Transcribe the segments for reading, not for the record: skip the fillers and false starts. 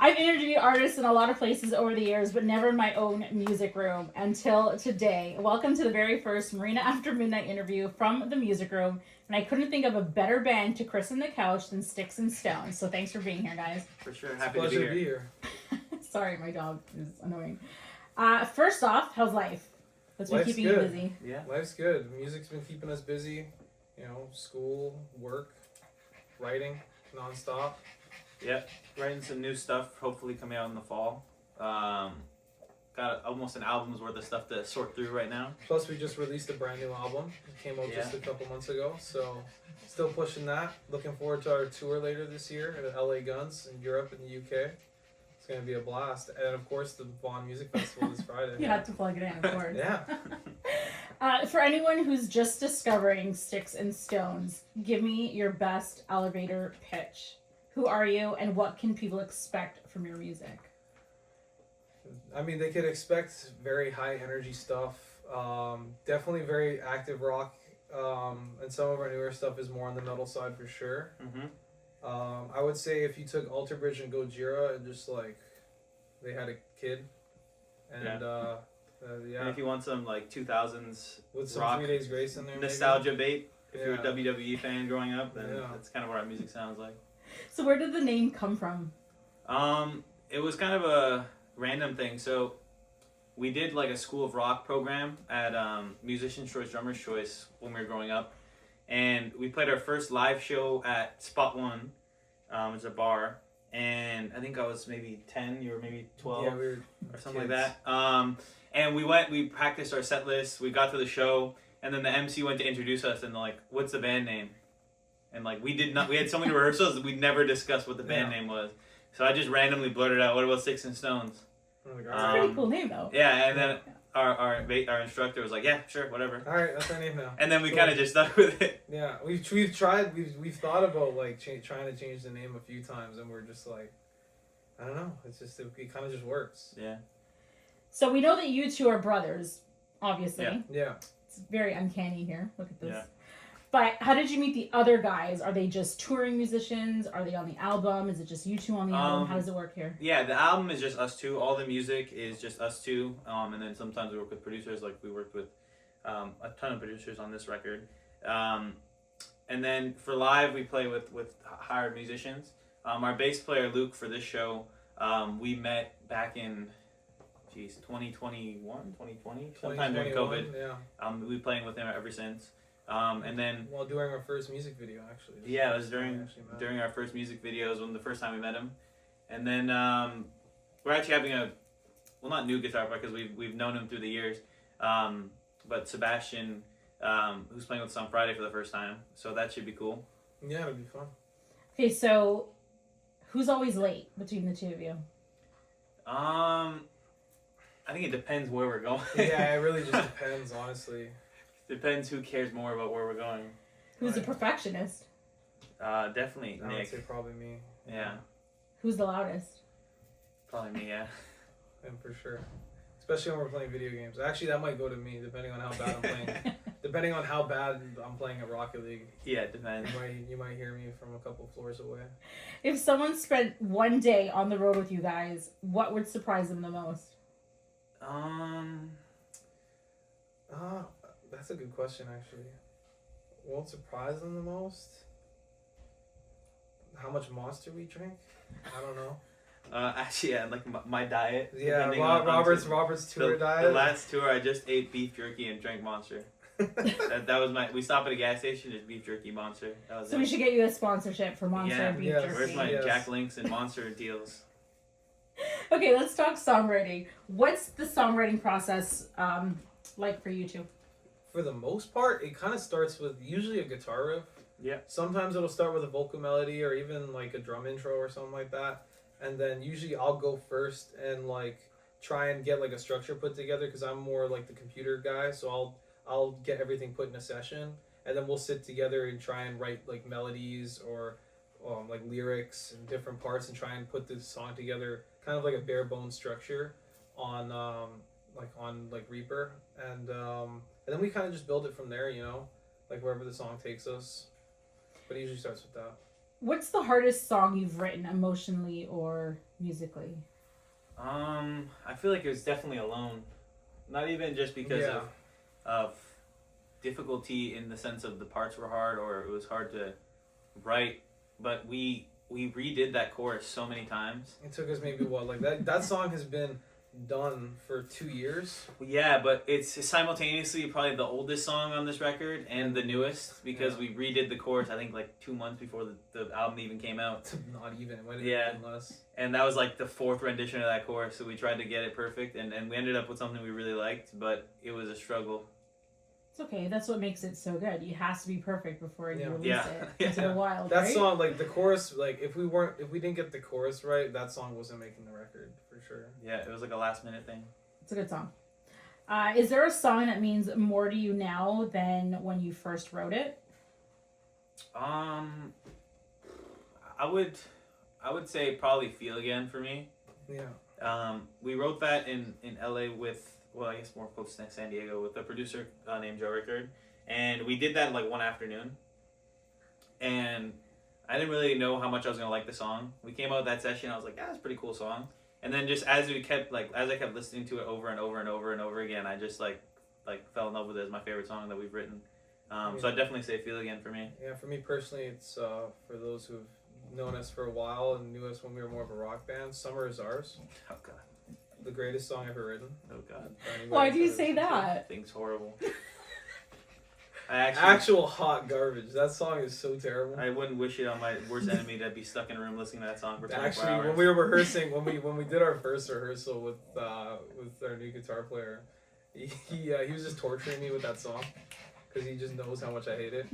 I've interviewed artists in a lot of places over the years, but never in my own music room until today. Welcome to the very first Marina After Midnight interview from the music room. And I couldn't think of a better band to christen the couch than Sticks and Stones. So thanks for being here, guys. For sure. It's a Happy to pleasure be here. Sorry, my dog is annoying. First off, how's life? What's been Life's keeping good. you busy? Yeah. Life's good. Music's been keeping us busy. You know, school, work, writing, nonstop. Yep. Writing some new stuff, hopefully coming out in the fall. Got almost an album's worth of stuff to sort through right now. Plus, we just released a brand new album. It came out just a couple months ago. So, still pushing that. Looking forward to our tour later this year at LA Guns in Europe and the UK. It's going to be a blast. And, of course, the Vaughan Music Festival this Friday. You had to plug it in, of course. Yeah. For anyone who's just discovering Sticks and Stones, give me your best elevator pitch. Who are you, and what can people expect from your music? I mean, they could expect very high energy stuff. Definitely very active rock. And some of our newer stuff is more on the metal side for sure. Mm-hmm. I would say if you took Alter Bridge and Gojira and just like they had a kid, and And if you want some like 2000s with some rock 3 Days Grace in there, nostalgia bait, if you're a Yeah. WWE fan growing up, then Yeah. that's kind of what our music sounds like. So where did the name come from? It was kind of a random thing. So we did like a School of Rock program at Musician's Choice, Drummer's Choice when we were growing up. And we played our first live show at Spot One. It's a bar. And I think I was maybe 10, you were maybe 12 Yeah, we were or something kids. like that. And we practiced our set list, we got to the show, and then the MC went to introduce us and like, what's the band name? And like we had so many rehearsals that we never discussed what the band name was. So I just randomly blurted out, what about Sticks and Stones? Oh my It's God. a pretty cool name, though. Yeah, and then our instructor was like, yeah, sure, whatever. All right, that's our name now. And then we Cool. kind of just stuck with it. Yeah, we've thought about like trying to change the name a few times, and we're just like, I don't know. It's just it kind of just works. Yeah. So we know that you two are brothers, obviously. Yeah. Yeah. It's very uncanny here. Look at this. Yeah. But how did you meet the other guys? Are they just touring musicians? Are they on the album? Is it just you two on the album? How does it work here? Yeah, the album is just us two. All the music is just us two. And then sometimes we work with producers. Like we worked with a ton of producers on this record. And then for live, we play with hired musicians. Our bass player, Luke, for this show, we met back in, 2021, 2020? Sometime during COVID. Yeah. We've been playing with him ever since. And then Well, during our first music video, actually. yeah, it was during our first music videos when the first time we met him, and then we're actually having not new guitar player because we've known him through the years, but Sebastian, who's playing with us on Friday for the first time, so that should be cool. Yeah, it'll be fun. Okay, so who's always late between the two of you? I think it depends where we're going. Yeah, it really just depends, honestly. Depends who cares more about where we're going. Who's the Right. perfectionist? Definitely I would Nick. say probably me. Yeah, Who's the loudest? probably me. Yeah. And for sure. Especially when we're playing video games. Actually, that might go to me, depending on how bad I'm playing. Depending on how bad I'm playing at Rocket League. Yeah, it depends. You might hear me from a couple floors away. If someone spent one day on the road with you guys, what would surprise them the most? That's a good question, actually. Won't surprise them the most? How much Monster we drink? I don't know. Actually, yeah, like my diet. Yeah, depending on Robert's tour diet. The last tour, I just ate beef jerky and drank Monster. that was my. We stopped at a gas station, just beef jerky, Monster. That was So it. we should get you a sponsorship for Monster Yeah. and Beef Yes. Jerky. Where's my Yes. Jack Links and Monster deals? Okay, let's talk songwriting. What's the songwriting process like for you two? For the most part, it kind of starts with usually a guitar riff. Yeah. Sometimes it'll start with a vocal melody or even like a drum intro or something like that. And then usually I'll go first and like try and get like a structure put together because I'm more like the computer guy. So I'll get everything put in a session and then we'll sit together and try and write like melodies or like lyrics and different parts and try and put the song together, kind of like a bare bones structure on Reaper, and then we kind of just build it from there, like wherever the song takes us. But it usually starts with that. What's the hardest song you've written emotionally or musically? I feel like it was definitely Alone. Not even just because of difficulty in the sense of the parts were hard or it was hard to write, but we redid that chorus so many times. It took us maybe what, like that song has been done for 2 years. Yeah, but it's simultaneously probably the oldest song on this record and the newest because we redid the chorus I think like 2 months before the album even came out. Not even, it might have been less. And that was like the 4th rendition of that chorus, so we tried to get it perfect and we ended up with something we really liked, but it was a struggle. It's okay. That's what makes it so good. It has to be perfect before you release it Yeah. into the wild. That right? song, like the chorus, like if we didn't get the chorus right, that song wasn't making the record for sure. Yeah, it was like a last minute thing. It's a good song. Is there a song that means more to you now than when you first wrote it? I would say probably Feel Again for me. Yeah. We wrote that in LA with, well, I guess more close to San Diego, with a producer named Joe Rickard. And we did that in like one afternoon. And I didn't really know how much I was going to like the song. We came out with that session, I was like, that's a pretty cool song. And then just as I kept listening to it over and over and over and over again, I just like fell in love with it as my favorite song that we've written. So I'd definitely say Feel Again for me. Yeah, for me personally, it's for those who've known us for a while and knew us when we were more of a rock band, Summer Is Ours. Oh, God. The greatest song ever written. Oh, God. Why do you say that? Thing's horrible. Actual hot garbage. That song is so terrible. I wouldn't wish it on my worst enemy to be stuck in a room listening to that song for 24 hours. When we were rehearsing, when we did our first rehearsal with our new guitar player, he was just torturing me with that song because he just knows how much I hate it.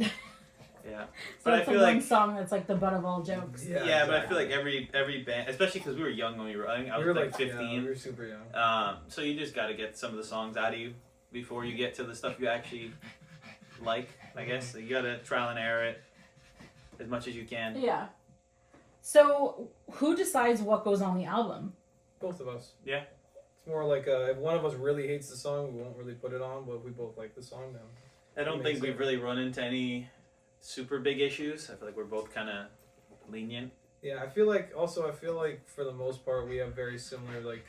Yeah, So but I it's feel the like one song that's like the butt of all jokes. Yeah, exactly. But I feel like every band, especially because we were young when we were. I think I was like 15. Yeah, we were super young. So you just got to get some of the songs out of you before you get to the stuff you actually like. I guess so you got to trial and error it as much as you can. Yeah. So who decides what goes on the album? Both of us. Yeah. It's more like if one of us really hates the song, we won't really put it on. But if we both like the song, then I don't think we've really run into any super big issues. I feel like we're both kind of lenient. Yeah, I feel like for the most part we have very similar like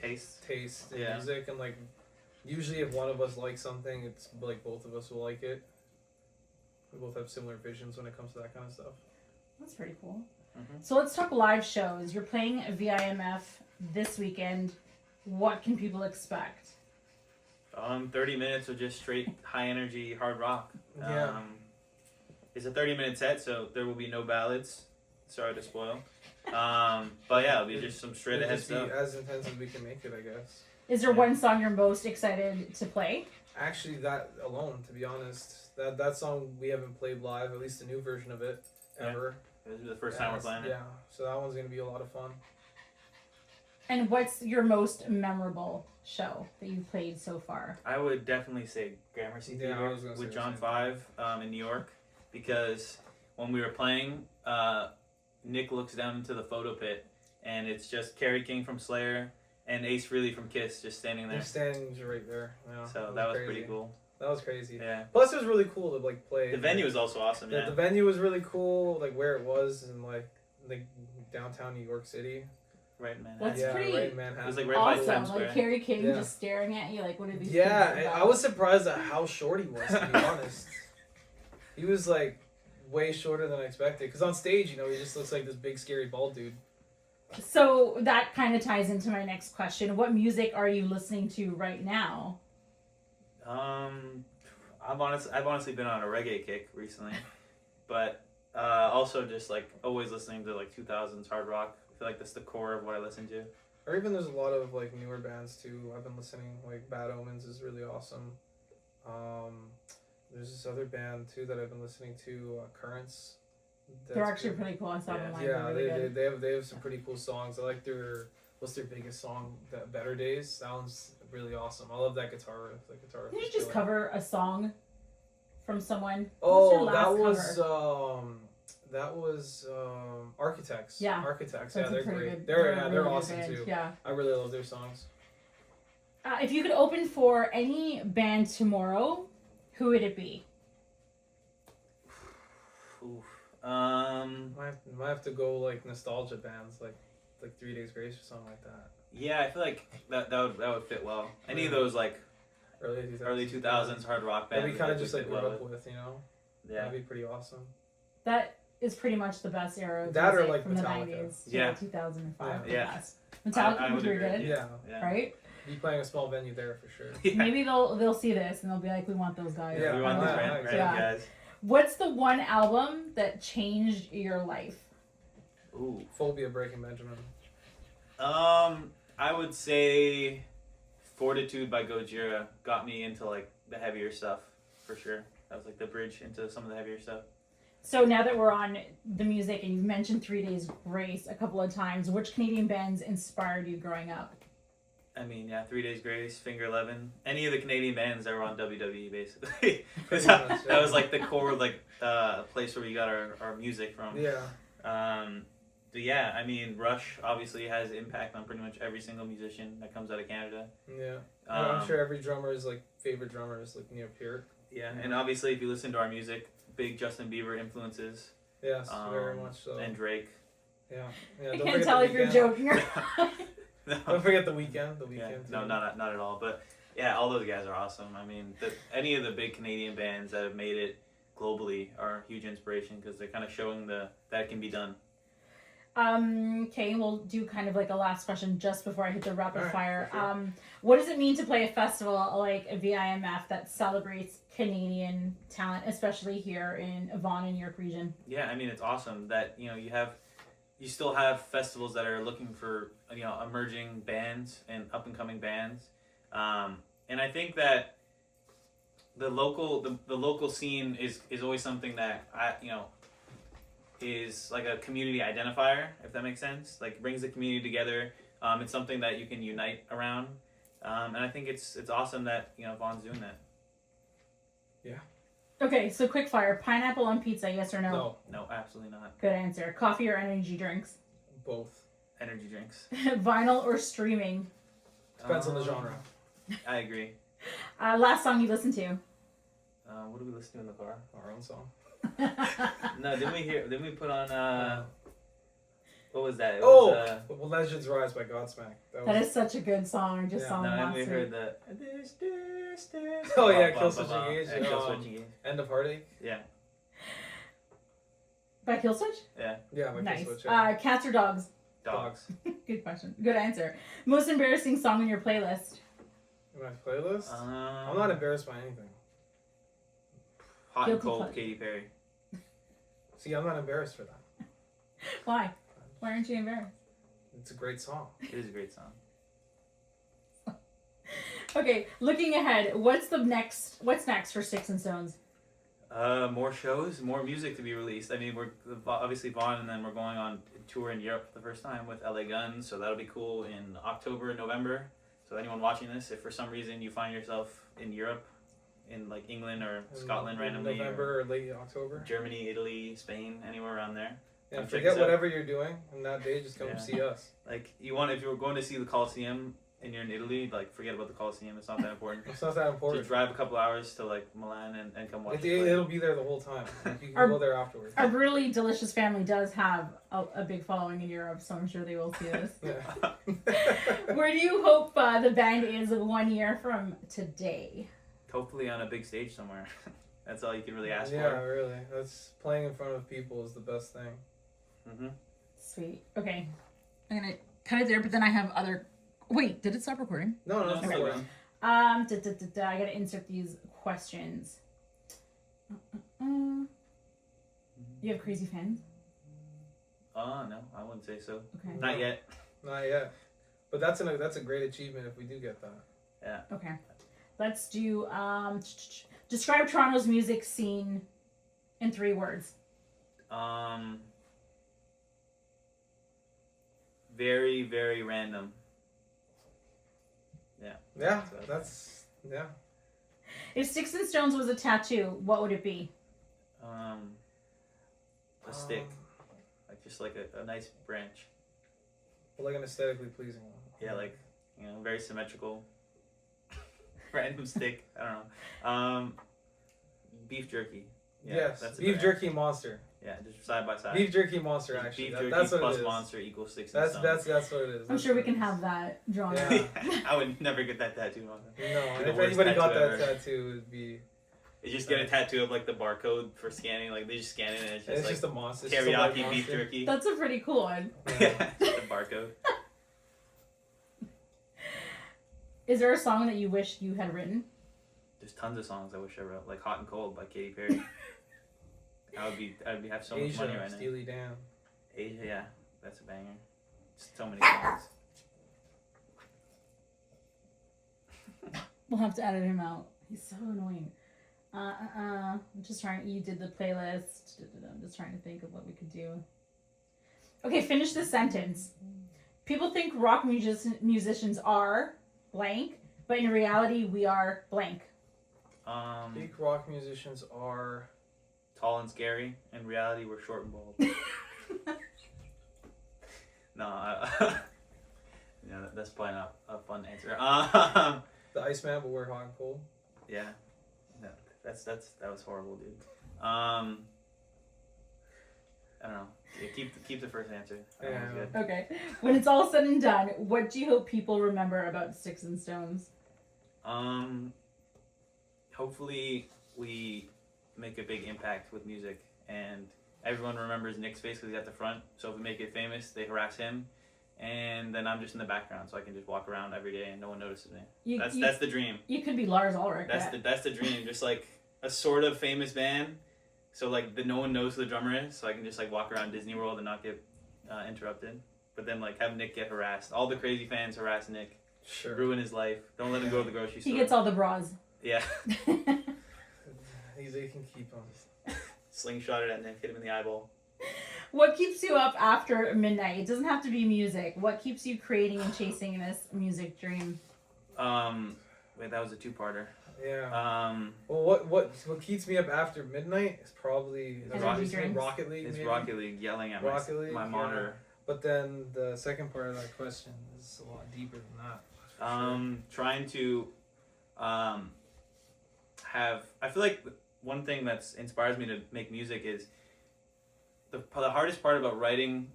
Taste in music, and like usually if one of us likes something, it's like both of us will like it. We both have similar visions when it comes to that kind of stuff. That's pretty cool. Mm-hmm. So let's talk live shows. You're playing VIMF this weekend. What can people expect? 30 minutes of just straight high energy hard rock. Yeah. It's a 30-minute set, so there will be no ballads. Sorry to spoil. But yeah, it'll be just some straight ahead stuff. Be as intense as we can make it, I guess. Is there one song you're most excited to play? Actually, that alone, to be honest, that song we haven't played live, at least the new version of it, ever. Yeah. This is the first time we're playing it. Yeah, so that one's gonna be a lot of fun. And what's your most memorable show that you've played so far? I would definitely say Gramercy Theater with John 5 in New York, because when we were playing, Nick looks down into the photo pit, and it's just Kerry King from Slayer and Ace Frehley from Kiss just standing there. They're standing right there. Yeah, So that was pretty cool. That was crazy. Yeah. Plus, it was really cool to like play. The venue was also awesome. Yeah. The venue was really cool, like where it was in like downtown New York City. Right in Manhattan. That's pretty right in Manhattan. It was like right by Times awesome. Square. Like Kerry King Yeah. just staring at you like, what are these Yeah, kids I about? was surprised at how short he was, to be honest. He was like way shorter than I expected. Because on stage, he just looks like this big scary bald dude. So that kind of ties into my next question. What music are you listening to right now? I've honestly been on a reggae kick recently, but also just like always listening to like 2000s hard rock. I feel like that's the core of what I listen to. Or even there's a lot of like newer bands too. I've been listening, like Bad Omens is really awesome. There's this other band too that I've been listening to, Currents. They're actually pretty cool. I saw them live. Yeah, They're really good. they have some pretty cool songs. I like what's their biggest song? That Better Days. Sounds really awesome. I love that guitar riff. That guitar riff. Can you is just killer. cover a song from someone? Oh, that cover? was Architects. Yeah. Architects. That's Yeah, they're pretty great. good. They're a really good awesome band. too. Yeah. I really love their songs. If you could open for any band tomorrow, who would it be? Oof. Might have to go like nostalgia bands, like 3 Days Grace or something like that. Yeah, I feel like that would fit well. Any of those like early 2000s hard rock bands. That we kind of would just like fit grew well up with, you know. Yeah. That'd be pretty awesome. That is pretty much the best era of That or, music like, from the Metallica. 90s to Yeah. 2005. Yeah. The best. Metallica I was would pretty agree. good, Yeah. Yeah. right? Be playing a small venue there for sure. Yeah. Maybe they'll see this and they'll be like, we want those guys. Yeah, We want these yeah, random yeah. guys. What's the one album that changed your life? Ooh. Phobia, Breaking Benjamin. I would say Fortitude by Gojira got me into like the heavier stuff for sure. That was like the bridge into some of the heavier stuff. So now that we're on the music and you've mentioned 3 Days Grace a couple of times, which Canadian bands inspired you growing up? I mean, yeah, 3 Days Grace, Finger 11, any of the Canadian bands that were on WWE, basically. Pretty that, much, yeah. that was like the core, like, place where we got our music from. Yeah. But yeah, I mean, Rush obviously has impact on pretty much every single musician that comes out of Canada. Yeah. I'm sure every drummer's like favorite drummer is like Neil Peart. Yeah, and obviously if you listen to our music, big Justin Bieber influences. Yes, very much so. And Drake. Yeah. I Don't can't forget tell The if you're Weeknd. joking or not. No. Don't forget The Weeknd. The Yeah, Weeknd. no, not at all. But yeah, all those guys are awesome. I mean, any of the big Canadian bands that have made it globally are a huge inspiration because they're kind of showing that it can be done. Okay, we'll do kind of like a last question just before I hit the rapid Alright, fire. for sure. What does it mean to play a festival like a VIMF that celebrates Canadian talent, especially here in Vaughan and York region? Yeah, I mean, it's awesome that you still have festivals that are looking for emerging bands and up and coming bands, and I think that the local scene is always something that is like a community identifier, if that makes sense. Like, brings the community together. It's something that you can unite around, and I think it's awesome that Vaughan's doing that. Yeah. Okay, so quick fire. Pineapple on pizza, yes or no? No, absolutely not. Good answer. Coffee or energy drinks? Both. Energy drinks. Vinyl or streaming? Depends on the genre. I agree. Last song you listened to? What do we listen to in the car? Our own song. No, didn't we put on what was that? It Well, was, Legends Rise by Godsmack. That is such a good song. I just Yeah. saw no, it and last we week. heard the Oh, yeah, Ba, Kill ba, Switch ba, ba. Engage. Yeah, Kill Switch Engage. End of Heartache. Yeah. By Killswitch? Yeah, by Nice. Kill Switch. Yeah. Cats or dogs? Dogs. Good question. Good answer. Most embarrassing song on your playlist? In my playlist? Um, I'm not embarrassed by anything. Hot and Guilty Cold, pleasure. Katy Perry. See, I'm not embarrassed for that. Why? Why aren't you embarrassed? It's a great song. It is a great song. Okay, looking ahead, what's next for Sticks and Stones? More shows, more music to be released. I mean, we're obviously Vaughan, and then we're going on tour in Europe for the first time with LA Guns, so that'll be cool in October, November. So anyone watching this, if for some reason you find yourself in Europe, in like England or Scotland in randomly, November or late October. Germany, Italy, Spain, anywhere around there. Yeah, Come check forget us out. whatever you're doing on that day. Just come Yeah. see us. Like if you were going to see the Coliseum and you're in Italy, like forget about the Coliseum. It's not that important. It's not that important. Just drive a couple hours to like Milan and come watch us play. It'll be there the whole time. You can Our- go there afterwards. Our Brutally Delicious family does have a big following in Europe, so I'm sure they will see this. Yeah. Where do you hope the band is 1 year from today? Hopefully on a big stage somewhere. That's all you can really ask Yeah, for. really. That's playing in front of people is the best thing. Mm-hmm. Sweet. Okay. I'm going to cut it there, but then I have other... Wait, did it stop recording? No, No, it's it's not okay. fun. I gotta insert these questions. You have crazy fans? No, I wouldn't say so. Okay. Not yet. Not yet. But that's a great achievement if we do get that. Yeah. Okay. Let's do describe Toronto's music scene in 3 words. Very, very random. Yeah. Yeah, So- that's yeah. If Sticks and Stones was a tattoo, what would it be? A stick, like a nice branch. Like an aesthetically pleasing one. Yeah, like very symmetrical. Random stick. I don't know. Beef jerky. Yes, that's a beef better jerky monster. Yeah, just side by side. Beef jerky monster, actually. Beef jerky That's what plus it is. monster equals Sticks and Stones. That's what it is. I'm That's sure we what can it is. have that drawn Yeah. out. I would never get that tattoo on. No, Be and the if worst anybody got tattoo that ever. tattoo, it'd be. You just get a tattoo of like the barcode for scanning. Like they just scan it and it's just It's like just a monster. It's just a white teriyaki beef monster. jerky. That's a pretty cool one. Yeah, just the barcode. Is there a song that you wish you had written? There's tons of songs I wish I wrote, like "Hot and Cold" by Katy Perry. I'd have so much money Asia, right now. Steely Dan. Asia, yeah, that's a banger. So many songs. We'll have to edit him out. He's so annoying. I'm just trying. You did the playlist. I'm just trying to think of what we could do. Okay, finish this sentence. People think rock musicians are blank, but in reality, we are blank. Big rock musicians are. Tall and scary. In reality, we're short and bald. No, that's probably not a fun answer. The Iceman will wear hot and cold. Yeah, no, that was horrible, dude. I don't know. Yeah, keep the first answer. That one was Yeah. good. Okay. When it's all said and done, what do you hope people remember about Sticks and Stones? Hopefully we make a big impact with music, and everyone remembers Nick's face because he's at the front. So if we make it famous, they harass him, and then I'm just in the background, so I can just walk around every day and no one notices me. That's the dream. You could be Lars Ulrich. That's the dream. Just like a sort of famous band, so like no one knows who the drummer is, so I can just like walk around Disney World and not get interrupted. But then like have Nick get harassed. All the crazy fans harass Nick, Sure. ruin his life. Don't let him go to the grocery store. He gets all the bras. Yeah. They can keep them. Slingshot it at Nick, hit him in the eyeball. What keeps you up after midnight? It doesn't have to be music. What keeps you creating and chasing this music dream? Wait, that was a two-parter. Yeah. Well, what keeps me up after midnight is probably Energy drinks. Rocket League. It's maybe? Rocket League yelling at Rocket League, my yeah. monitor. But then the second part of that question is a lot deeper than that. for Trying to I feel like one thing that inspires me to make music is the hardest part about writing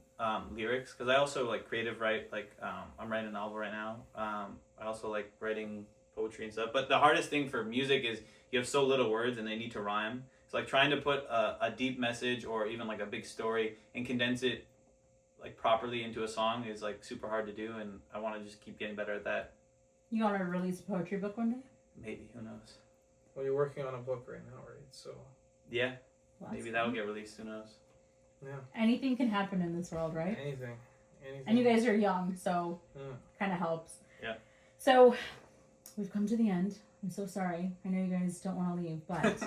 lyrics, because I also like creative write, like I'm writing a novel right now. I also like writing poetry and stuff, but the hardest thing for music is you have so little words and they need to rhyme. It's like trying to put a deep message or even like a big story and condense it like properly into a song is like super hard to do, and I want to just keep getting better at that. You want to release a poetry book one day? Maybe, who knows? Well, you're working on a book right now, right? So Yeah, Well, maybe that's that will fun. get released. Who knows? yeah, Anything can happen in this world, right? anything. And you guys are young, so Mm. kind of helps. Yeah. So we've come to the end. I'm so sorry. I know you guys don't want to leave, but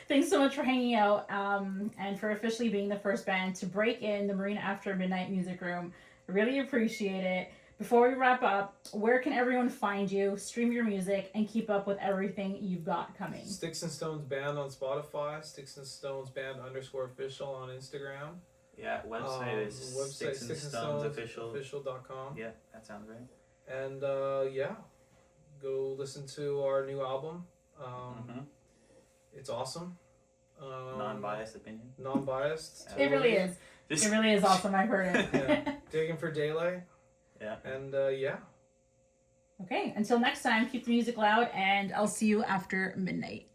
thanks so much for hanging out and for officially being the first band to break in the Marina After Midnight Music Room. I really appreciate it. Before we wrap up, where can everyone find you, stream your music, and keep up with everything you've got coming? Sticks and Stones Band on Spotify. Sticks and Stones Band _official on Instagram. Yeah, website is Website Sticks and Stones Official. Official.com. Yeah, that sounds right. And yeah, go listen to our new album. It's awesome. Non-biased opinion. Non-biased. It really is. Just It really is awesome. I've heard it. Yeah. Digging for daylight. Yeah. And yeah. Okay, until next time, keep the music loud, and I'll see you after midnight.